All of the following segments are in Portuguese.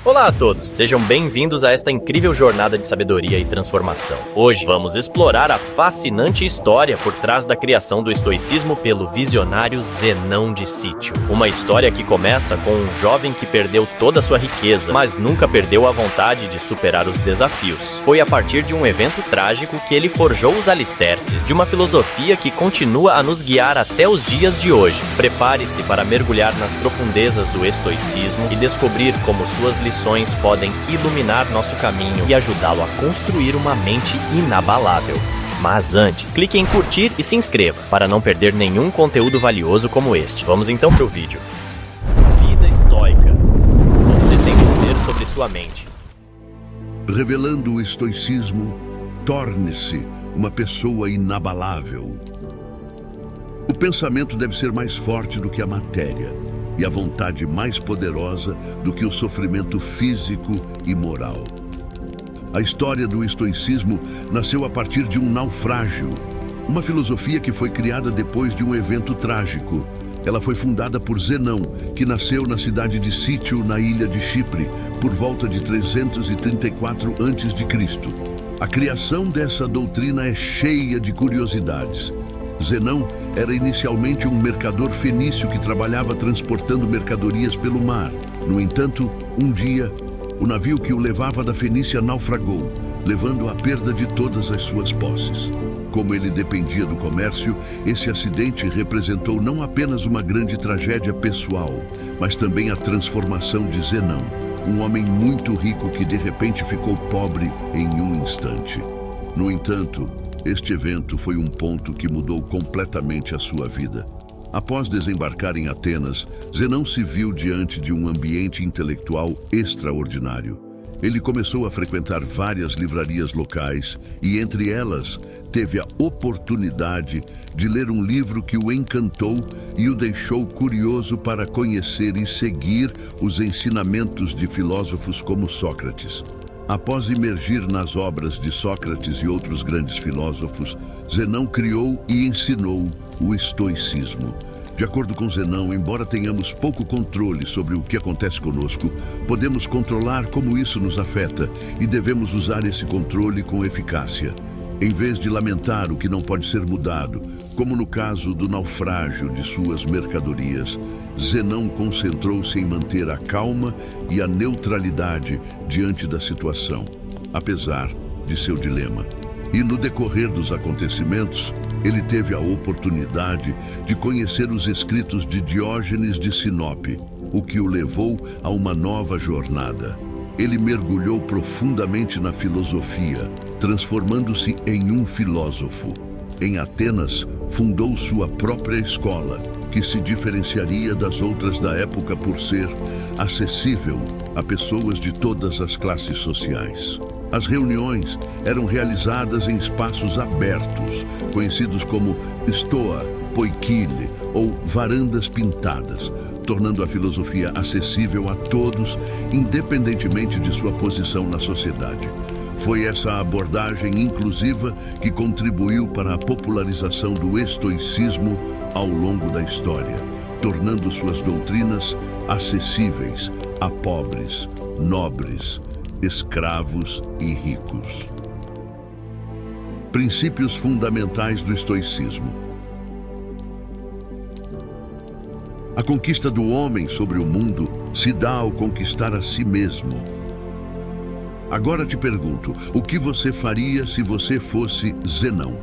Olá a todos, sejam bem-vindos a esta incrível jornada de sabedoria e transformação. Hoje vamos explorar a fascinante história por trás da criação do estoicismo pelo visionário Zenão de Cítio. Uma história que começa com um jovem que perdeu toda a sua riqueza, mas nunca perdeu a vontade de superar os desafios. Foi a partir de um evento trágico que ele forjou os alicerces de uma filosofia que continua a nos guiar até os dias de hoje. Prepare-se para mergulhar nas profundezas do estoicismo e descobrir como suas lições podem iluminar nosso caminho e ajudá-lo a construir uma mente inabalável. Mas antes, clique em curtir e se inscreva para não perder nenhum conteúdo valioso como este. Vamos então para o vídeo. Vida estoica. Você tem poder sobre sua mente. Revelando o estoicismo, torne-se uma pessoa inabalável. O pensamento deve ser mais forte do que a matéria e a vontade mais poderosa do que o sofrimento físico e moral. A história do estoicismo nasceu a partir de um naufrágio, uma filosofia que foi criada depois de um evento trágico. Ela foi fundada por Zenão, que nasceu na cidade de Cítio, na ilha de Chipre, por volta de 334 a.C. A criação dessa doutrina é cheia de curiosidades. Zenão era inicialmente um mercador fenício que trabalhava transportando mercadorias pelo mar. No entanto, um dia, o navio que o levava da Fenícia naufragou, levando à perda de todas as suas posses. Como ele dependia do comércio, esse acidente representou não apenas uma grande tragédia pessoal, mas também a transformação de Zenão, um homem muito rico que de repente ficou pobre em um instante. No entanto, este evento foi um ponto que mudou completamente a sua vida. Após desembarcar em Atenas, Zenão se viu diante de um ambiente intelectual extraordinário. Ele começou a frequentar várias livrarias locais e, entre elas, teve a oportunidade de ler um livro que o encantou e o deixou curioso para conhecer e seguir os ensinamentos de filósofos como Sócrates. Após imergir nas obras de Sócrates e outros grandes filósofos, Zenão criou e ensinou o estoicismo. De acordo com Zenão, embora tenhamos pouco controle sobre o que acontece conosco, podemos controlar como isso nos afeta e devemos usar esse controle com eficácia. Em vez de lamentar o que não pode ser mudado, como no caso do naufrágio de suas mercadorias, Zenão concentrou-se em manter a calma e a neutralidade diante da situação, apesar de seu dilema. E no decorrer dos acontecimentos, ele teve a oportunidade de conhecer os escritos de Diógenes de Sinope, o que o levou a uma nova jornada. Ele mergulhou profundamente na filosofia, transformando-se em um filósofo. Em Atenas, fundou sua própria escola, que se diferenciaria das outras da época por ser acessível a pessoas de todas as classes sociais. As reuniões eram realizadas em espaços abertos, conhecidos como stoa, poikile ou varandas pintadas, tornando a filosofia acessível a todos, independentemente de sua posição na sociedade. Foi essa abordagem inclusiva que contribuiu para a popularização do estoicismo ao longo da história, tornando suas doutrinas acessíveis a pobres, nobres, escravos e ricos. Princípios fundamentais do estoicismo. A conquista do homem sobre o mundo se dá ao conquistar a si mesmo. Agora te pergunto, o que você faria se você fosse Zenão?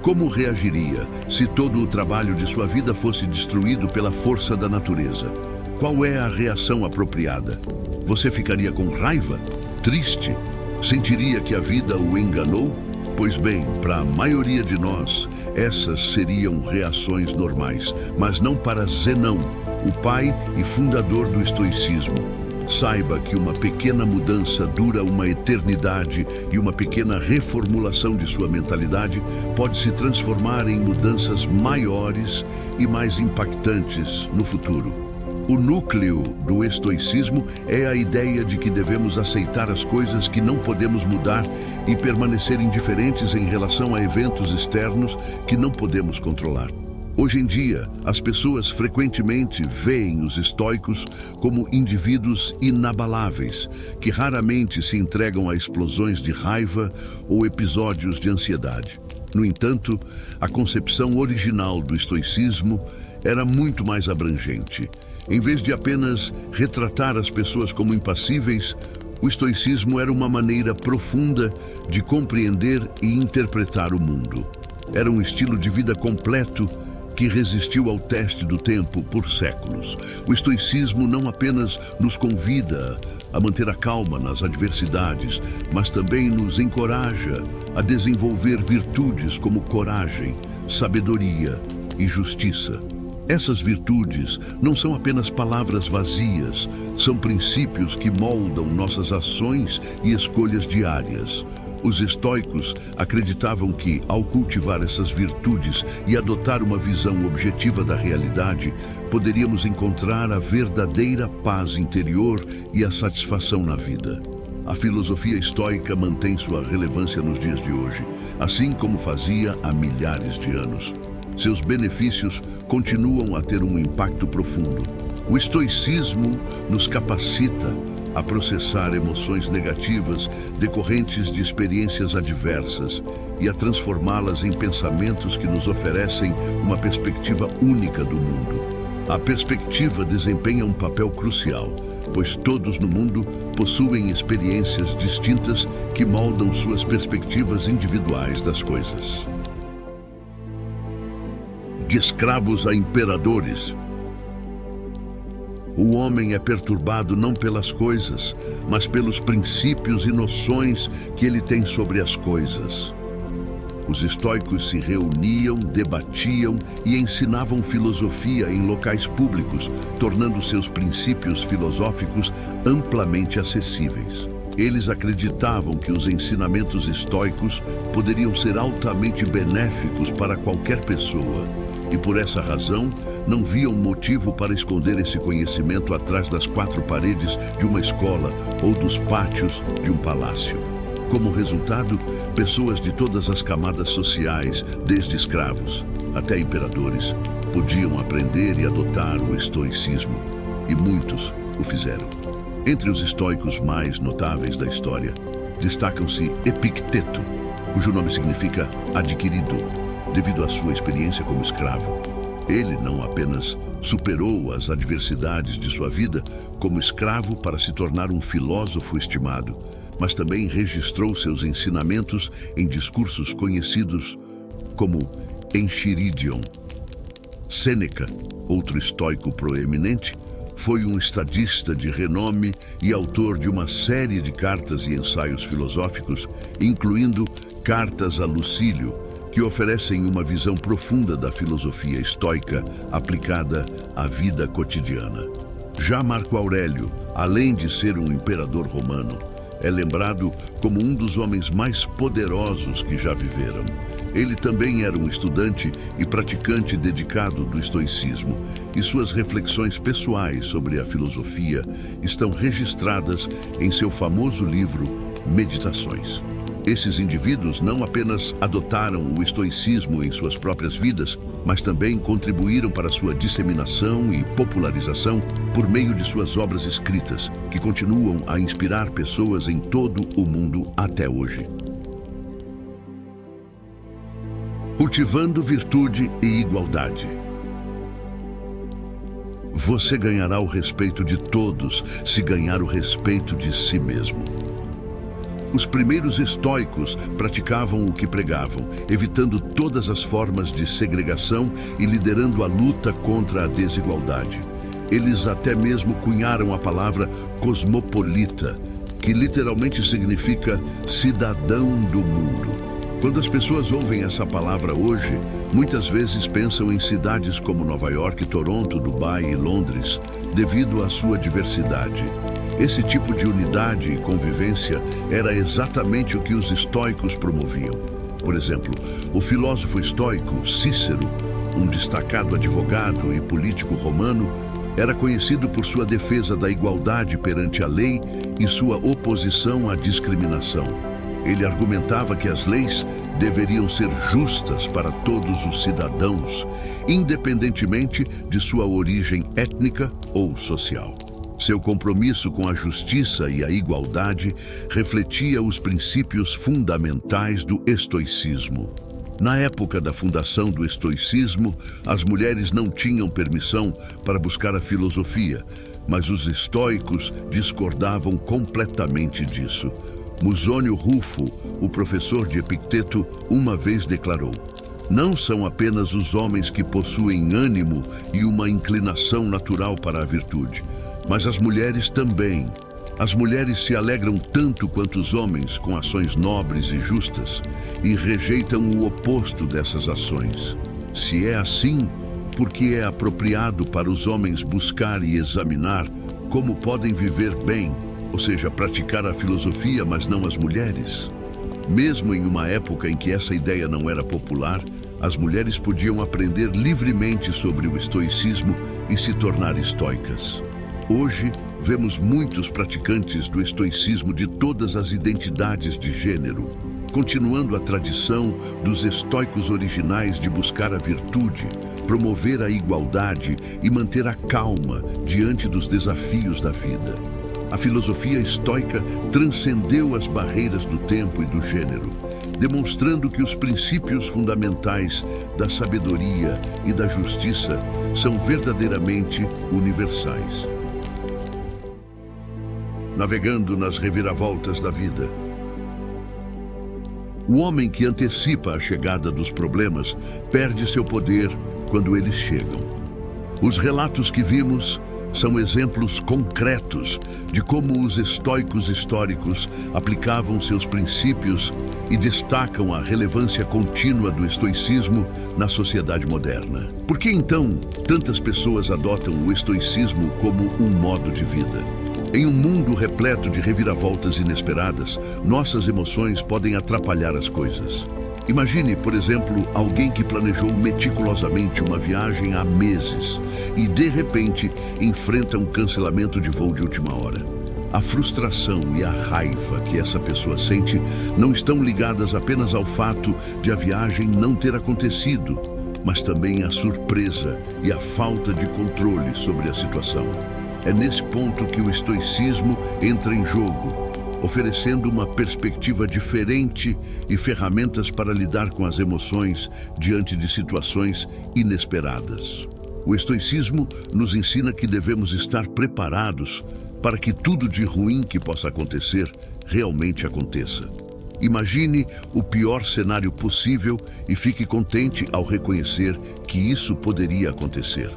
Como reagiria se todo o trabalho de sua vida fosse destruído pela força da natureza? Qual é a reação apropriada? Você ficaria com raiva? Triste? Sentiria que a vida o enganou? Pois bem, para a maioria de nós, essas seriam reações normais, mas não para Zenão, o pai e fundador do estoicismo. Saiba que uma pequena mudança dura uma eternidade e uma pequena reformulação de sua mentalidade pode se transformar em mudanças maiores e mais impactantes no futuro. O núcleo do estoicismo é a ideia de que devemos aceitar as coisas que não podemos mudar e permanecer indiferentes em relação a eventos externos que não podemos controlar. Hoje em dia, as pessoas frequentemente veem os estoicos como indivíduos inabaláveis, que raramente se entregam a explosões de raiva ou episódios de ansiedade. No entanto, a concepção original do estoicismo era muito mais abrangente. Em vez de apenas retratar as pessoas como impassíveis, o estoicismo era uma maneira profunda de compreender e interpretar o mundo. Era um estilo de vida completo que resistiu ao teste do tempo por séculos. O estoicismo não apenas nos convida a manter a calma nas adversidades, mas também nos encoraja a desenvolver virtudes como coragem, sabedoria e justiça. Essas virtudes não são apenas palavras vazias, são princípios que moldam nossas ações e escolhas diárias. Os estoicos acreditavam que, ao cultivar essas virtudes e adotar uma visão objetiva da realidade, poderíamos encontrar a verdadeira paz interior e a satisfação na vida. A filosofia estoica mantém sua relevância nos dias de hoje, assim como fazia há milhares de anos. Seus benefícios continuam a ter um impacto profundo. O estoicismo nos capacita a processar emoções negativas decorrentes de experiências adversas e a transformá-las em pensamentos que nos oferecem uma perspectiva única do mundo. A perspectiva desempenha um papel crucial, pois todos no mundo possuem experiências distintas que moldam suas perspectivas individuais das coisas. De escravos a imperadores. O homem é perturbado não pelas coisas, mas pelos princípios e noções que ele tem sobre as coisas. Os estoicos se reuniam, debatiam e ensinavam filosofia em locais públicos, tornando seus princípios filosóficos amplamente acessíveis. Eles acreditavam que os ensinamentos estoicos poderiam ser altamente benéficos para qualquer pessoa. E por essa razão, não viam motivo para esconder esse conhecimento atrás das quatro paredes de uma escola ou dos pátios de um palácio. Como resultado, pessoas de todas as camadas sociais, desde escravos até imperadores, podiam aprender e adotar o estoicismo, e muitos o fizeram. Entre os estoicos mais notáveis da história, destacam-se Epicteto, cujo nome significa adquirido, devido à sua experiência como escravo. Ele não apenas superou as adversidades de sua vida como escravo para se tornar um filósofo estimado, mas também registrou seus ensinamentos em discursos conhecidos como Enchiridion. Sêneca, outro estoico proeminente, foi um estadista de renome e autor de uma série de cartas e ensaios filosóficos, incluindo Cartas a Lucílio, que oferecem uma visão profunda da filosofia estoica aplicada à vida cotidiana. Já Marco Aurélio, além de ser um imperador romano, é lembrado como um dos homens mais poderosos que já viveram. Ele também era um estudante e praticante dedicado do estoicismo, e suas reflexões pessoais sobre a filosofia estão registradas em seu famoso livro Meditações. Esses indivíduos não apenas adotaram o estoicismo em suas próprias vidas, mas também contribuíram para sua disseminação e popularização por meio de suas obras escritas, que continuam a inspirar pessoas em todo o mundo até hoje. Cultivando virtude e igualdade. Você ganhará o respeito de todos se ganhar o respeito de si mesmo. Os primeiros estoicos praticavam o que pregavam, evitando todas as formas de segregação e liderando a luta contra a desigualdade. Eles até mesmo cunharam a palavra cosmopolita, que literalmente significa cidadão do mundo. Quando as pessoas ouvem essa palavra hoje, muitas vezes pensam em cidades como Nova York, Toronto, Dubai e Londres, devido à sua diversidade. Esse tipo de unidade e convivência era exatamente o que os estoicos promoviam. Por exemplo, o filósofo estoico Cícero, um destacado advogado e político romano, era conhecido por sua defesa da igualdade perante a lei e sua oposição à discriminação. Ele argumentava que as leis deveriam ser justas para todos os cidadãos independentemente de sua origem étnica ou social. Seu compromisso com a justiça e a igualdade refletia os princípios fundamentais do estoicismo. Na época da fundação do estoicismo, as mulheres não tinham permissão para buscar a filosofia, mas os estoicos discordavam completamente disso. Musônio Rufo, o professor de Epicteto, uma vez declarou: "Não são apenas os homens que possuem ânimo e uma inclinação natural para a virtude, mas as mulheres também. As mulheres se alegram tanto quanto os homens com ações nobres e justas e rejeitam o oposto dessas ações. Se é assim, por que é apropriado para os homens buscar e examinar como podem viver bem, ou seja, praticar a filosofia, mas não as mulheres?" Mesmo em uma época em que essa ideia não era popular, as mulheres podiam aprender livremente sobre o estoicismo e se tornar estoicas. Hoje, vemos muitos praticantes do estoicismo de todas as identidades de gênero, continuando a tradição dos estoicos originais de buscar a virtude, promover a igualdade e manter a calma diante dos desafios da vida. A filosofia estoica transcendeu as barreiras do tempo e do gênero, demonstrando que os princípios fundamentais da sabedoria e da justiça são verdadeiramente universais. Navegando nas reviravoltas da vida. O homem que antecipa a chegada dos problemas perde seu poder quando eles chegam. Os relatos que vimos são exemplos concretos de como os estoicos históricos aplicavam seus princípios e destacam a relevância contínua do estoicismo na sociedade moderna. Por que então tantas pessoas adotam o estoicismo como um modo de vida? Em um mundo repleto de reviravoltas inesperadas, nossas emoções podem atrapalhar as coisas. Imagine, por exemplo, alguém que planejou meticulosamente uma viagem há meses e, de repente, enfrenta um cancelamento de voo de última hora. A frustração e a raiva que essa pessoa sente não estão ligadas apenas ao fato de a viagem não ter acontecido, mas também à surpresa e à falta de controle sobre a situação. É nesse ponto que o estoicismo entra em jogo, oferecendo uma perspectiva diferente e ferramentas para lidar com as emoções diante de situações inesperadas. O estoicismo nos ensina que devemos estar preparados para que tudo de ruim que possa acontecer realmente aconteça. Imagine o pior cenário possível e fique contente ao reconhecer que isso poderia acontecer.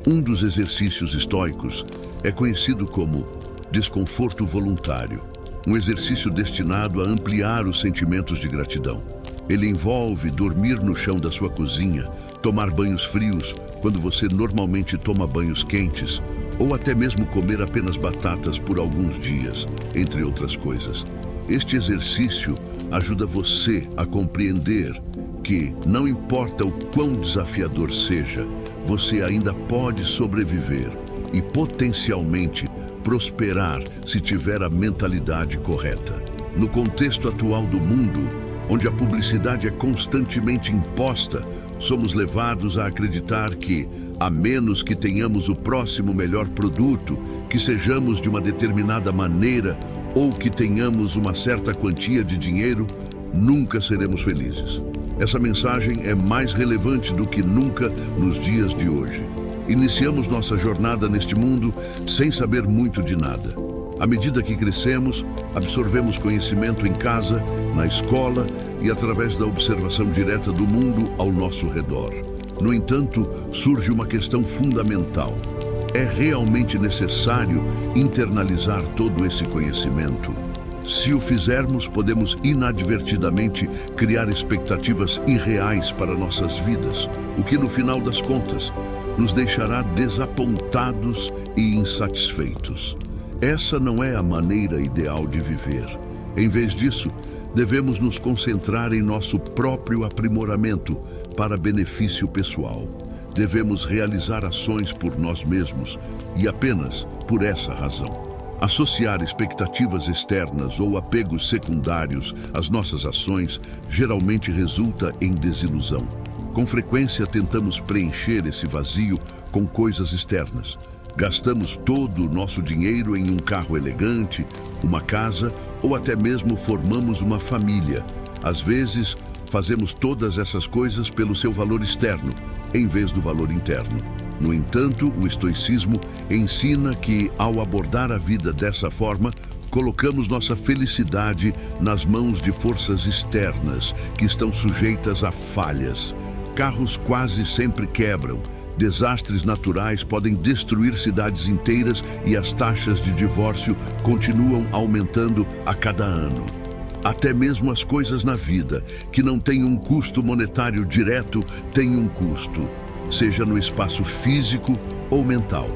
Um dos exercícios estoicos é conhecido como desconforto voluntário, um exercício destinado a ampliar os sentimentos de gratidão. Ele envolve dormir no chão da sua cozinha, tomar banhos frios quando você normalmente toma banhos quentes, ou até mesmo comer apenas batatas por alguns dias, entre outras coisas. Este exercício ajuda você a compreender que, não importa o quão desafiador seja, você ainda pode sobreviver e potencialmente prosperar se tiver a mentalidade correta. No contexto atual do mundo, onde a publicidade é constantemente imposta, somos levados a acreditar que, a menos que tenhamos o próximo melhor produto, que sejamos de uma determinada maneira ou que tenhamos uma certa quantia de dinheiro, nunca seremos felizes. Essa mensagem é mais relevante do que nunca nos dias de hoje. Iniciamos nossa jornada neste mundo sem saber muito de nada. À medida que crescemos, absorvemos conhecimento em casa, na escola e através da observação direta do mundo ao nosso redor. No entanto, surge uma questão fundamental. É realmente necessário internalizar todo esse conhecimento? Se o fizermos, podemos inadvertidamente criar expectativas irreais para nossas vidas, o que, no final das contas, nos deixará desapontados e insatisfeitos. Essa não é a maneira ideal de viver. Em vez disso, devemos nos concentrar em nosso próprio aprimoramento para benefício pessoal. Devemos realizar ações por nós mesmos e apenas por essa razão. Associar expectativas externas ou apegos secundários às nossas ações geralmente resulta em desilusão. Com frequência tentamos preencher esse vazio com coisas externas. Gastamos todo o nosso dinheiro em um carro elegante, uma casa ou até mesmo formamos uma família. Às vezes, fazemos todas essas coisas pelo seu valor externo, em vez do valor interno. No entanto, o estoicismo ensina que, ao abordar a vida dessa forma, colocamos nossa felicidade nas mãos de forças externas que estão sujeitas a falhas. Carros quase sempre quebram. Desastres naturais podem destruir cidades inteiras e as taxas de divórcio continuam aumentando a cada ano. Até mesmo as coisas na vida que não têm um custo monetário direto têm um custo, seja no espaço físico ou mental.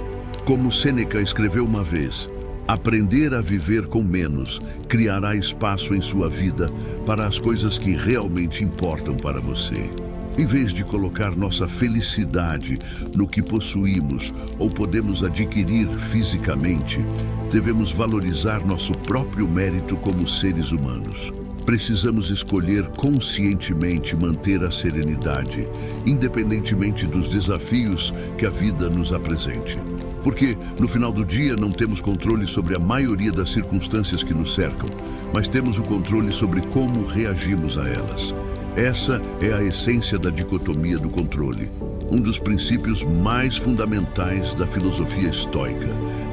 Como Sêneca escreveu uma vez, aprender a viver com menos criará espaço em sua vida para as coisas que realmente importam para você. Em vez de colocar nossa felicidade no que possuímos ou podemos adquirir fisicamente, devemos valorizar nosso próprio mérito como seres humanos. Precisamos escolher conscientemente manter a serenidade, independentemente dos desafios que a vida nos apresente. Porque, no final do dia, não temos controle sobre a maioria das circunstâncias que nos cercam, mas temos o controle sobre como reagimos a elas. Essa é a essência da dicotomia do controle, um dos princípios mais fundamentais da filosofia estoica.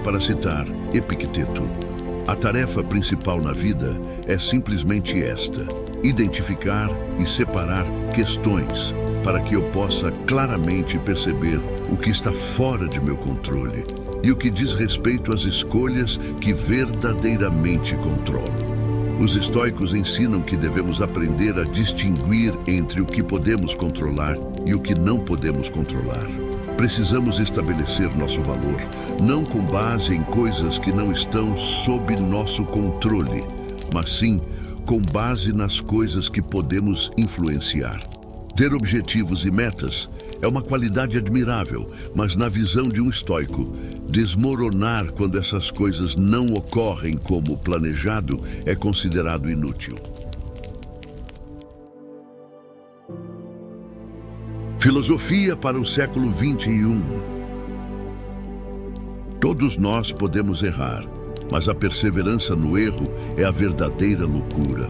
Para citar Epicteto, a tarefa principal na vida é simplesmente esta: identificar e separar questões para que eu possa claramente perceber o que está fora de meu controle e o que diz respeito às escolhas que verdadeiramente controlo. Os estoicos ensinam que devemos aprender a distinguir entre o que podemos controlar e o que não podemos controlar. Precisamos estabelecer nosso valor, não com base em coisas que não estão sob nosso controle, mas sim com base nas coisas que podemos influenciar. Ter objetivos e metas é uma qualidade admirável, mas na visão de um estoico, desmoronar quando essas coisas não ocorrem como planejado é considerado inútil. Filosofia para o século XXI. Todos nós podemos errar, mas a perseverança no erro é a verdadeira loucura.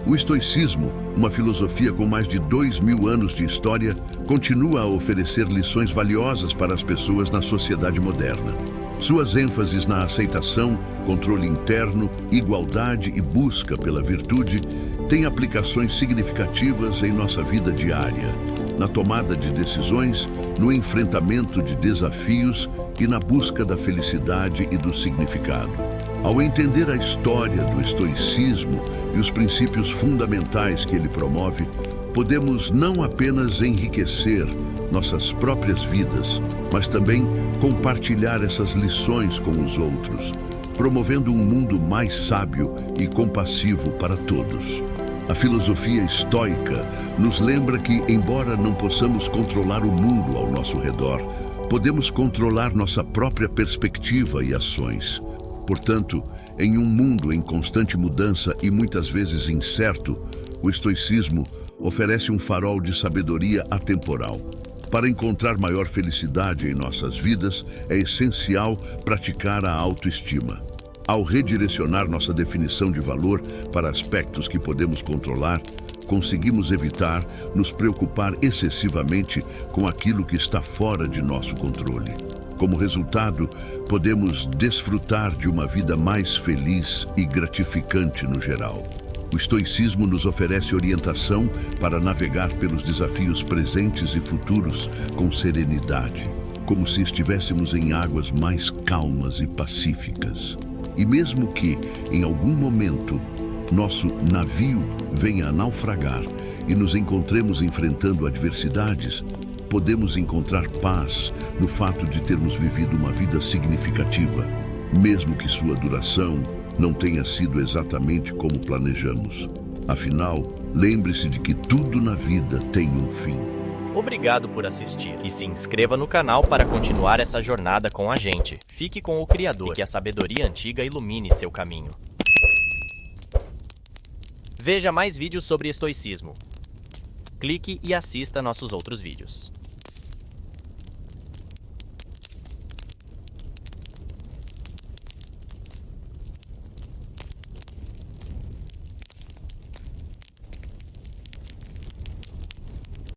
O estoicismo, uma filosofia com mais de 2000 anos de história, continua a oferecer lições valiosas para as pessoas na sociedade moderna. Suas ênfases na aceitação, controle interno, igualdade e busca pela virtude têm aplicações significativas em nossa vida diária, na tomada de decisões, no enfrentamento de desafios e na busca da felicidade e do significado. Ao entender a história do estoicismo e os princípios fundamentais que ele promove, podemos não apenas enriquecer nossas próprias vidas, mas também compartilhar essas lições com os outros, promovendo um mundo mais sábio e compassivo para todos. A filosofia estoica nos lembra que, embora não possamos controlar o mundo ao nosso redor, podemos controlar nossa própria perspectiva e ações. Portanto, em um mundo em constante mudança e muitas vezes incerto, o estoicismo oferece um farol de sabedoria atemporal. Para encontrar maior felicidade em nossas vidas, é essencial praticar a autoestima. Ao redirecionar nossa definição de valor para aspectos que podemos controlar, conseguimos evitar nos preocupar excessivamente com aquilo que está fora de nosso controle. Como resultado, podemos desfrutar de uma vida mais feliz e gratificante no geral. O estoicismo nos oferece orientação para navegar pelos desafios presentes e futuros com serenidade, como se estivéssemos em águas mais calmas e pacíficas. E mesmo que, em algum momento, nosso navio venha a naufragar e nos encontremos enfrentando adversidades, podemos encontrar paz no fato de termos vivido uma vida significativa, mesmo que sua duração não tenha sido exatamente como planejamos. Afinal, lembre-se de que tudo na vida tem um fim. Obrigado por assistir e se inscreva no canal para continuar essa jornada com a gente. Fique com o Criador e que a sabedoria antiga ilumine seu caminho. Veja mais vídeos sobre estoicismo. clique e assista nossos outros vídeos.